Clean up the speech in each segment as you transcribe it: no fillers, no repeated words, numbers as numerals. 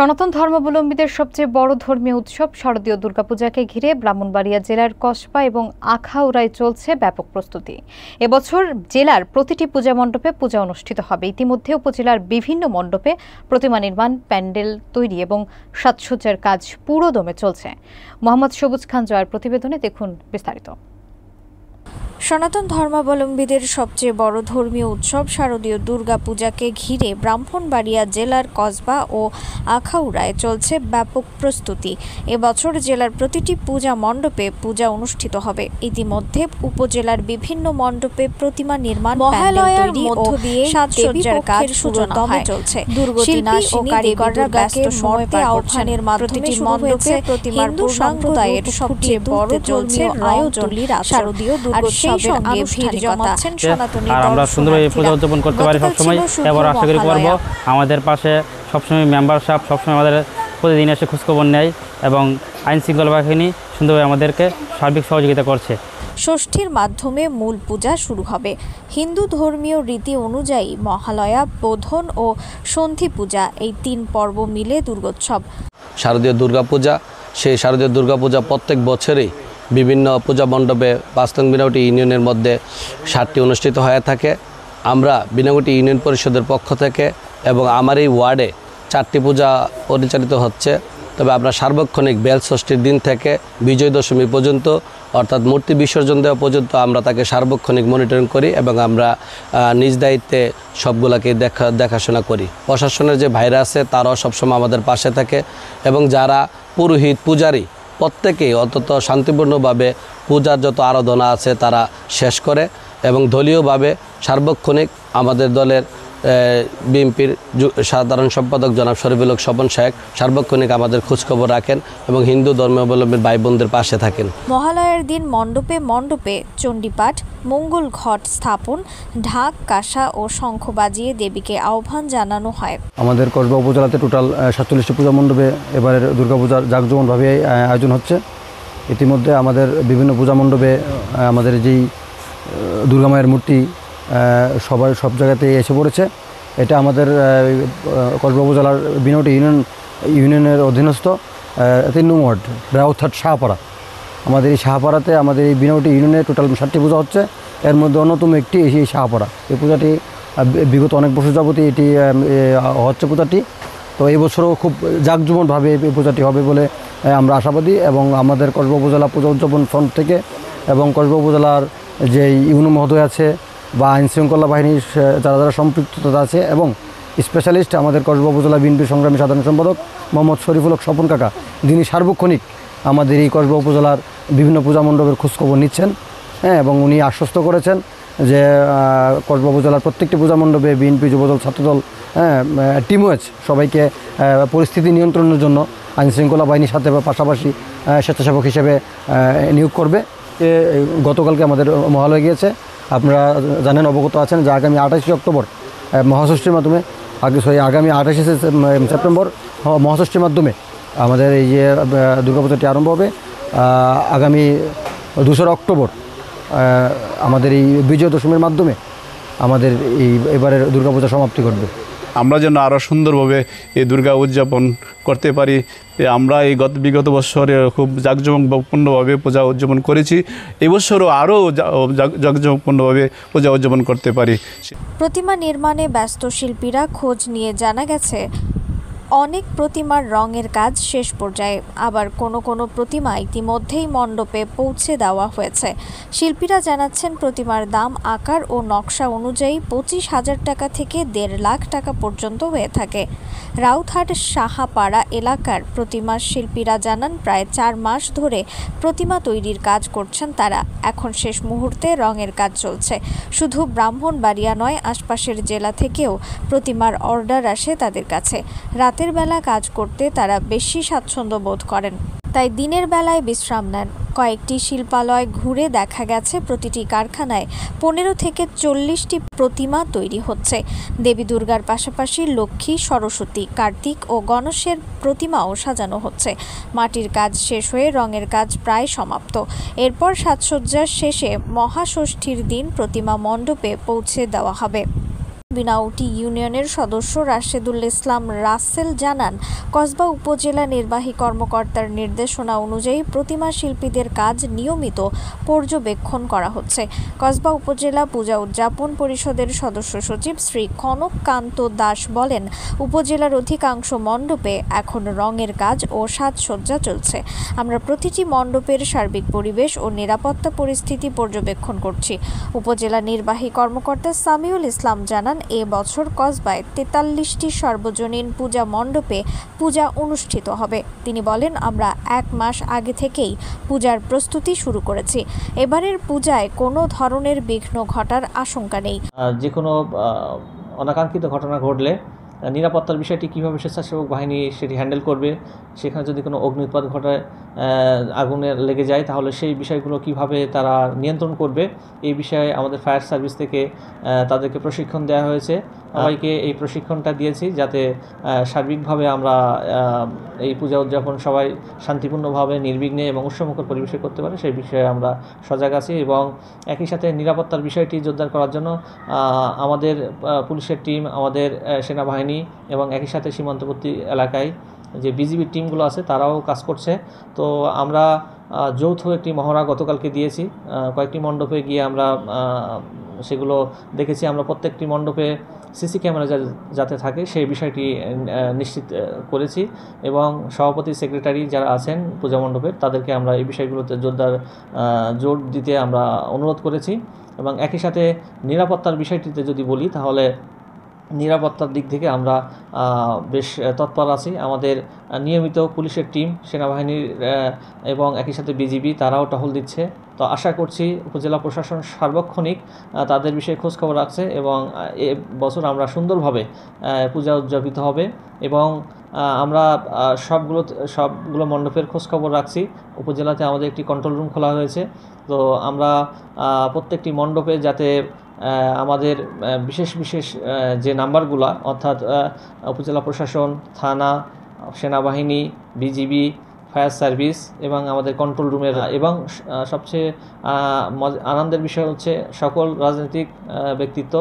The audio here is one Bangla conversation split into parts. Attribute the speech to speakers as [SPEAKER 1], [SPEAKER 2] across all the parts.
[SPEAKER 1] সনাতন ধর্মাবলম্বীদের সবচেয়ে বড় ধর্মীয় উৎসব শারদীয় দুর্গাপূজাকে ঘিরে ব্রাহ্মণবাড়িয়া জেলার কসবা এবং আখাউড়ায় চলছে ব্যাপক প্রস্তুতি। এবছর জেলার প্রতিটি পূজা মণ্ডপে পূজা অনুষ্ঠিত হবে। ইতিমধ্যে উপজেলার বিভিন্ন মণ্ডপে প্রতিমা নির্মাণ, প্যান্ডেল তৈরি এবং সাজসজ্জার কাজ পুরোদমে চলছে। মোহাম্মদ সবুজ খান জয়ের প্রতিবেদনে দেখুন বিস্তারিত।
[SPEAKER 2] সনাতন ধর্মাবলম্বীদের সবচেয়ে বড় ধর্মীয় উৎসব শারদীয় দুর্গাপূজাকে ঘিরে ব্রাহ্মণবাড়িয়া জেলার কসবা ও আখাউড়ায় চলছে ব্যাপক প্রস্তুতি। এবছর জেলার প্রতিটি পূজা মণ্ডপে পূজা অনুষ্ঠিত হবে। ইতিমধ্যে উপজেলার বিভিন্ন মণ্ডপে প্রতিমা নির্মাণ, মহালয়ার মধ্য দিয়ে সাজসজ্জার কাজ পুরোদমে চলছে। শিল্পী ও কারিগররা ব্যস্ত সময় পার করছেন। প্রতিটি মণ্ডপে প্রতিমার সম্প্রদায়ের সবচেয়ে বড় চলছে আয়োজন শারদীয় দুর্গোৎসব।
[SPEAKER 3] আমরা সুন্দরভাবে পূজা উদযাপন করতে পারি সবসময়। এবার আশা করি করবো। আমাদের পাশে সবসময় মেম্বারশিপ সবসময় আমাদের প্রতিদিন এসে খোঁজখবর নেয় এবং আইন শৃঙ্খলা বাহিনী সুন্দরভাবে আমাদেরকে সার্বিক সহযোগিতা করছে।
[SPEAKER 2] ষষ্ঠীর মাধ্যমে মূল পূজা শুরু হবে। হিন্দু ধর্মীয় রীতি অনুযায়ী মহালয়া, বোধন ও সন্ধি পূজা, এই 3 পর্ব মিলে দুর্গোৎসব।
[SPEAKER 4] শারদীয় দুর্গাপূজা, সেই শারদীয় দুর্গাপূজা প্রত্যেক বছরই বিভিন্ন পূজা মণ্ডপে পাঁচতং বিনাগুটি ইউনিয়নের মধ্যে 7টি অনুষ্ঠিত হয়ে থাকে। আমরা বিনাগুটি ইউনিয়ন পরিষদের পক্ষ থেকে এবং আমার এই ওয়ার্ডে 4টি পূজা পরিচালিত হচ্ছে। তবে আমরা সার্বক্ষণিক বেল ষষ্ঠীর দিন থেকে বিজয় দশমী পর্যন্ত, অর্থাৎ মূর্তি বিসর্জন দেওয়া পর্যন্ত আমরা তাকে সার্বক্ষণিক মনিটরিং করি এবং আমরা নিজ দায়িত্বে সবগুলোকে দেখাশোনা করি। প্রশাসনের যে ভাইরা আছে তারাও সবসময় আমাদের পাশে থাকে এবং যারা পুরোহিত, পূজারী প্রত্যেকেই অন্তত শান্তিপূর্ণভাবে পূজার যত আরাধনা আছে তারা শেষ করে এবং দলীয়ভাবে সার্বক্ষণিক আমাদের দলের বিএনপির সাধারণ সম্পাদক জনাব শরীফুল হক স্বপন সাহেব সার্বক্ষণিক আমাদের খোঁজখবর রাখেন এবং হিন্দু ধর্মাবলম্বীর ভাই বোনদের পাশে থাকেন।
[SPEAKER 2] মহালয়ার দিন মণ্ডপে মণ্ডপে চণ্ডীপাঠ, মঙ্গল ঘট স্থাপন, ঢাক, কাঁসা ও শঙ্খ বাজিয়ে দেবীকে আহ্বান জানানো হয়।
[SPEAKER 5] আমাদের কসবা উপজেলাতে টোটাল 47টি পূজা মণ্ডপে এবারের দুর্গাপূজার জাঁকজমকভাবে আয়োজন হচ্ছে। ইতিমধ্যে আমাদের বিভিন্ন পূজা মণ্ডপে আমাদের যেই দুর্গামায়ের মূর্তি সব জায়গাতেই এসে পড়েছে। এটা আমাদের কসবা উপজেলার বিনাগুটি ইউনিয়নের অধীনস্থ 3 নং ওয়ার্ড রাউথাট শাহপাড়া। আমাদের এই শাহপাড়াতে আমাদের এই বিনাগুটি ইউনিয়নে টোটাল 7টি পূজা হচ্ছে। এর মধ্যে অন্যতম একটি এই শাহপাড়া। এই পূজাটি বিগত অনেক বছর যাবতীয় এটি হচ্ছে পূজাটি। তো এই বছরও খুব জাঁকজমকভাবে এই পূজাটি হবে বলে আমরা আশাবাদী এবং আমাদের কসবা উপজেলা পূজা উদযাপন ফ্রন্ট থেকে এবং কসবা উপজেলার যে ইউনো মহোদয় আছে বা আইন শৃঙ্খলা বাহিনীর যারা সম্পৃক্ততা আছে এবং স্পেশালিস্ট আমাদের কসবা উপজেলা বিএনপির সংগ্রামী সাধারণ সম্পাদক মোহাম্মদ শরীফুল হক স্বপন কাকা, যিনি সার্বক্ষণিক আমাদের এই কসবা উপজেলার বিভিন্ন পূজা মণ্ডপের খোঁজখবর নিচ্ছেন এবং উনি আশ্বস্ত করেছেন যে কসবা উপজেলার প্রত্যেকটি পূজা মণ্ডপে বিএনপি, যুবদল, ছাত্রদল, টিমওয়াইজ সবাইকে পরিস্থিতি নিয়ন্ত্রণের জন্য আইন শৃঙ্খলা বাহিনীর সাথে পাশাপাশি স্বেচ্ছাসেবক হিসেবে নিয়োগ করবে। গতকালকে আমাদের মহালয়া গিয়েছে, আপনারা জানেন, অবগত আছেন যে আগামী 28শে অক্টোবর মহাষষ্ঠীর মাধ্যমে আগামী 28শে সেপ্টেম্বর মহাষষ্ঠীর মাধ্যমে আমাদের এই যে দুর্গাপূজাটি আরম্ভ হবে। আগামী 2রা অক্টোবর আমাদের এই বিজয় দশমীর মাধ্যমে আমাদের এবারের দুর্গাপূজা সমাপ্তি ঘটবে।
[SPEAKER 6] আমরা যেন আরও সুন্দরভাবে এই দুর্গা উদযাপন করতে পারি। আমরা এই বিগত বছরে খুব জাঁকজমকপূর্ণভাবে পূজা উদযাপন করেছি। এই বছরও আরও জাঁকজমকপূর্ণভাবে পূজা উদযাপন করতে পারি।
[SPEAKER 2] প্রতিমা নির্মাণে ব্যস্ত শিল্পীরা খোঁজ নিয়ে জানা গেছে অনেক প্রতিমার রঙের কাজ শেষ পর্যায়ে, আবার কোনো প্রতিমা ইতিমধ্যেই মণ্ডপে পৌঁছে দেওয়া হয়েছে। শিল্পীরা জানাচ্ছেন প্রতিমার দাম আকার ও নকশা অনুযায়ী 25,000 টাকা থেকে 1.5 লাখ টাকা পর্যন্ত হয়ে থাকে। রাউথাট শাহপাড়া এলাকার প্রতিমা শিল্পীরা জানান প্রায় 4 মাস ধরে প্রতিমা তৈরির কাজ করছেন তারা। এখন শেষ মুহূর্তে রঙের কাজ চলছে। শুধু ব্রাহ্মণবাড়িয়া নয়, আশপাশের জেলা থেকেও প্রতিমার অর্ডার আসে তাদের কাছে। রাতের বেলা কাজ করতে তারা বেশি স্বাচ্ছন্দ্য বোধ করেন, তাই দিনের বেলায় বিশ্রাম নেন। কয়েকটি শিল্পালয় ঘুরে দেখা গেছে প্রতিটি কারখানায় 15 থেকে 40টি প্রতিমা তৈরি হচ্ছে। দেবী দুর্গার পাশাপাশি লক্ষ্মী, সরস্বতী, কার্তিক ও গণেশের প্রতিমাও সাজানো হচ্ছে। মাটির কাজ শেষ হয়ে রঙের কাজ প্রায় সমাপ্ত। এরপর সাজসজ্জার শেষে মহাষষ্ঠীর দিন প্রতিমা মণ্ডপে পৌঁছে দেওয়া হবে। বিনাউটি ইউনিয়নের সদস্য রাশেদুল ইসলাম রাসেল জানান, কসবা উপজেলা নির্বাহী কর্মকর্তার নির্দেশনা অনুযায়ী প্রতিমা শিল্পীদের কাজ নিয়মিত পর্যবেক্ষণ করা হচ্ছে। কসবা উপজেলা পূজা উদযাপন পরিষদের সদস্য সচিব শ্রী কনক কান্ত দাস বলেন, উপজেলার অধিকাংশ মণ্ডপে এখন রঙের কাজ ও সাজসজ্জা চলছে। আমরা প্রতিটি মণ্ডপের সার্বিক পরিবেশ ও নিরাপত্তা পরিস্থিতি পর্যবেক্ষণ করছি। উপজেলা নির্বাহী কর্মকর্তা সামিউল ইসলাম জানান, এ বছর কসবায় 43টি সর্বজনীন পূজা মণ্ডপে পূজা অনুষ্ঠিত হবে। তিনি বলেন, আমরা 1 মাস আগে থেকেই পূজার প্রস্তুতি শুরু করেছি। এবারের পূজায় কোনো ধরনের বিঘ্ন ঘটার আশঙ্কা নেই।
[SPEAKER 7] যে কোনো অনাকাঙ্ক্ষিত ঘটনা ঘটলে নিরাপত্তার বিষয়টি কীভাবে স্বেচ্ছাসেবক বাহিনী সেটি হ্যান্ডেল করবে, সেখানে যদি কোনো অগ্নি উৎপাত ঘটায়, আগুনে লেগে যায়, তাহলে সেই বিষয়গুলো কিভাবে তারা নিয়ন্ত্রণ করবে, এই বিষয়ে আমাদের ফায়ার সার্ভিস থেকে তাদেরকে প্রশিক্ষণ দেওয়া হয়েছে। সবাইকে এই প্রশিক্ষণটা দিয়েছি যাতে সার্বিকভাবে আমরা এই পূজা উদযাপন সবাই শান্তিপূর্ণভাবে নির্বিঘ্নে এবং উৎসবমুখর পরিবেশে করতে পারে, সেই বিষয়ে আমরা সজাগ আছি। এবং একই সাথে নিরাপত্তার বিষয়টি জোরদার করার জন্য আমাদের পুলিশের টিম, আমাদের সেনাবাহিনী এবং একই সাথে সীমান্তবর্তী এলাকায় যে বিজিবি টিমগুলো আছে তারাও কাজ করছে। তো আমরা যৌথ একটি মহড়া গতকালকে দিয়েছি। কয়েকটি মণ্ডপে গিয়ে আমরা সেগুলো দেখেছি। আমরা প্রত্যেকটি মণ্ডপে সিসি ক্যামেরা যাতে থাকে সেই বিষয়টি নিশ্চিত করেছি এবং সভাপতি সেক্রেটারি যারা আছেন পূজা মণ্ডপের তাদেরকে আমরা এই বিষয়গুলোতে জোর দিতে আমরা অনুরোধ করেছি। এবং একই সাথে নিরাপত্তার বিষয়টিতে যদি বলি, তাহলে নিরাপত্তার দিক থেকে আমরা বেশ তৎপর আছি। আমাদের নিয়মিত পুলিশের টিম, সেনাবাহিনীর এবং একই সাথে বিজিবি তারাও টহল দিচ্ছে। তো আশা করছি উপজেলা প্রশাসন সার্বক্ষণিক তাদের বিষয়ে খোঁজখবর রাখছে এবং এ বছর আমরা সুন্দরভাবে পূজা উদযাপিত হবে। এবং আমরা সবগুলো মণ্ডপের খোঁজখবর রাখছি। উপজেলাতে আমাদের একটি কন্ট্রোল রুম খোলা হয়েছে। তো আমরা প্রত্যেকটি মণ্ডপে যাতে আমাদের বিশেষ যে নাম্বারগুলা, অর্থাৎ উপজেলা প্রশাসন, থানা, সেনাবাহিনী, বিজিবি, ফায়ার সার্ভিস এবং আমাদের কন্ট্রোল রুমের, এবং সবচেয়ে আনন্দের বিষয় হচ্ছে সকল রাজনৈতিক ব্যক্তিত্ব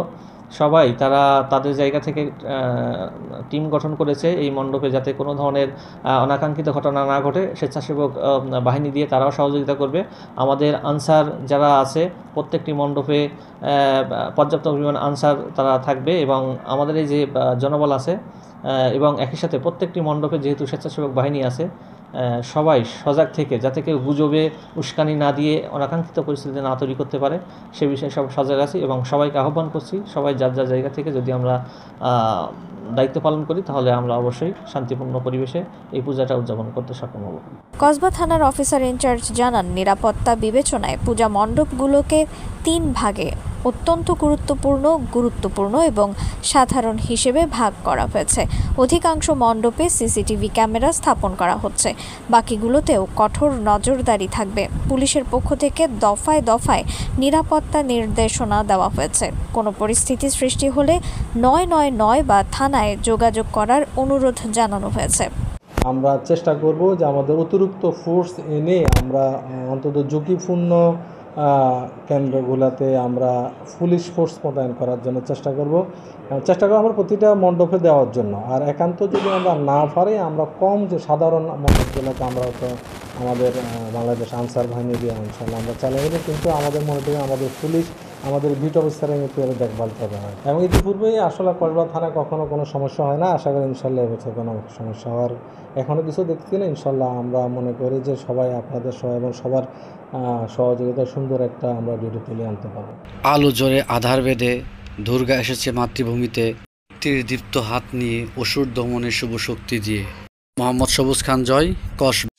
[SPEAKER 7] সবাই তারা তাদের জায়গা থেকে টিম গঠন করেছে এই মণ্ডপে যাতে কোনো ধরনের অনাকাঙ্ক্ষিত ঘটনা না ঘটে। স্বেচ্ছাসেবক বাহিনী দিয়ে তারাও সহযোগিতা করবে। আমাদের আনসার যারা আছে প্রত্যেকটি মণ্ডপে পর্যাপ্ত পরিমাণ আনসার তারা থাকবে এবং আমাদের এই যে জনবল আছে এবং একই সাথে প্রত্যেকটি মণ্ডপে যেহেতু স্বেচ্ছাসেবক বাহিনী আছে, সবাই সজাগ থেকে যাতে কেউ গুজবে উস্কানি না দিয়ে অনাকাঙ্ক্ষিত পরিস্থিতি না তৈরি করতে পারে সে বিষয়ে সব সজাগ আছি এবং সবাইকে আহ্বান করছি সবাই যার যার জায়গা থেকে যদি আমরা দায়িত্ব পালন করি তাহলে আমরা অবশ্যই শান্তিপূর্ণ পরিবেশে এই পূজাটা উদযাপন করতে সক্ষম হব।
[SPEAKER 2] কসবা থানার অফিসার ইনচার্জ জানান, নিরাপত্তা বিবেচনায় পূজা মণ্ডপগুলোকে 3 ভাগে অত্যন্ত গুরুত্বপূর্ণ এবং সাধারণ হিসেবে ভাগ করা হয়েছে। অধিকাংশ মণ্ডপে সিসিটিভি ক্যামেরা স্থাপন করা হচ্ছে, বাকিগুলোতেও কঠোর নজরদারি থাকবে। পুলিশের পক্ষ থেকে দফায় নিরাপত্তা নির্দেশনা দেওয়া হয়েছে। কোনো পরিস্থিতি সৃষ্টি হলে 999 বা থানায় যোগাযোগ করার অনুরোধ জানানো হয়েছে।
[SPEAKER 8] আমরা চেষ্টা করব যে আমাদের অতিরিক্ত ফোর্স এনে আমরা অন্তত ঝুঁকিপূর্ণ কেন্দ্রগুলোতে আমরা পুলিশ ফোর্স মোতায়েন করার জন্য চেষ্টা করব আমরা প্রতিটা মণ্ডপে দেওয়ার জন্য। আর একান্ত যদি আমরা না পারি আমরা কম যে সাধারণ মণ্ডপগুলোতে আমরা তো আমাদের বাংলাদেশ আনসার বাহিনী দিয়ে ইনশাআল্লাহ আমরা চালিয়ে দেবো, কিন্তু আমাদের মনে থেকে আমাদের পুলিশ আমাদের বিট অফিসারের মতো দেখভাল করতে হয়। এবং ইতিপূর্বেই আসলে কসবা থানায় কখনো কোনো সমস্যা হয় না। আশা করি ইনশাআল্লাহ এবছর কোনো সমস্যা হওয়ার এখনও কিছু দেখছি না। ইনশাআল্লাহ আমরা মনে করি যে সবাই আপনাদের সবাই এবং সবার সহযোগিতা সুন্দর একটা আমরা ভিডিও তুলে আনতে পারবো।
[SPEAKER 9] আলো জোরে আধার বেঁধে দুর্গা এসেছে মাতৃভূমিতে, তীর দীপ্ত হাত নিয়ে অসুর দমনের শুভ শক্তি দিয়ে। মোহাম্মদ সবুজ খান জয়, কসবা।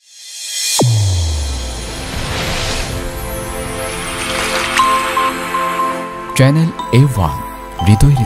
[SPEAKER 10] চ্যানেল A1 হৃদয়ের